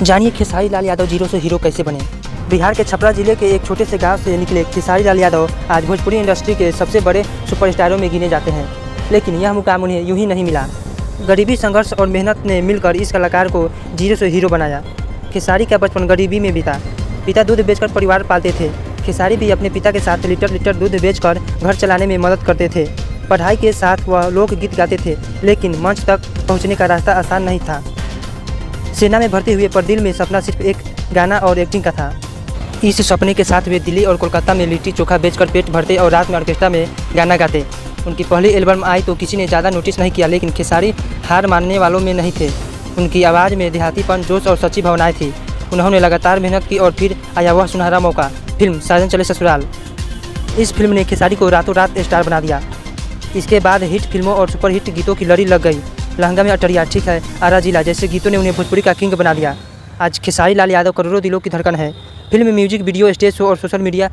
जानिए खेसारी लाल यादव जीरो से हीरो कैसे बने। बिहार के छपरा जिले के एक छोटे से गांव से निकले खेसारी लाल यादव आज भोजपुरी इंडस्ट्री के सबसे बड़े सुपरस्टारों में गिने जाते हैं। लेकिन यह मुकाम उन्हें यूं ही नहीं मिला। गरीबी, संघर्ष और मेहनत ने मिलकर इस कलाकार को जीरो से हीरो बनाया। खेसारी का बचपन गरीबी में बीता। पिता दूध बेचकर परिवार पालते थे। खेसारी भी अपने पिता के साथ लीटर लीटर दूध बेचकर घर चलाने में मदद करते थे। पढ़ाई के साथ वह लोकगीत गाते थे, लेकिन मंच तक पहुंचने का रास्ता आसान नहीं था। सेना में भर्ती हुए पर दिल में सपना सिर्फ एक गाना और एक्टिंग का था। इस सपने के साथ वे दिल्ली और कोलकाता में लिट्टी चोखा बेचकर पेट भरते और रात में ऑर्केस्ट्रा में गाना गाते। उनकी पहली एल्बम आई तो किसी ने ज़्यादा नोटिस नहीं किया, लेकिन खेसारी हार मानने वालों में नहीं थे। उनकी आवाज़ में देहातीपन, जोश और सच्ची भावनाएं थी। उन्होंने लगातार मेहनत की और फिर आया वह सुनहरा मौका, फिल्म साजन चले ससुराल। इस फिल्म ने खेसारी को रातों रात स्टार बना दिया। इसके बाद हिट फिल्मों और सुपरहिट गीतों की लड़ी लग गई। लहंगा में अटरिया, ठीक है, आरा जिला जैसे गीतों ने उन्हें भोजपुरी का किंग बना दिया। आज खेसारी लाल यादव करोड़ों दिलों की धड़कन है। Film, music video, stage show और सोशल मीडिया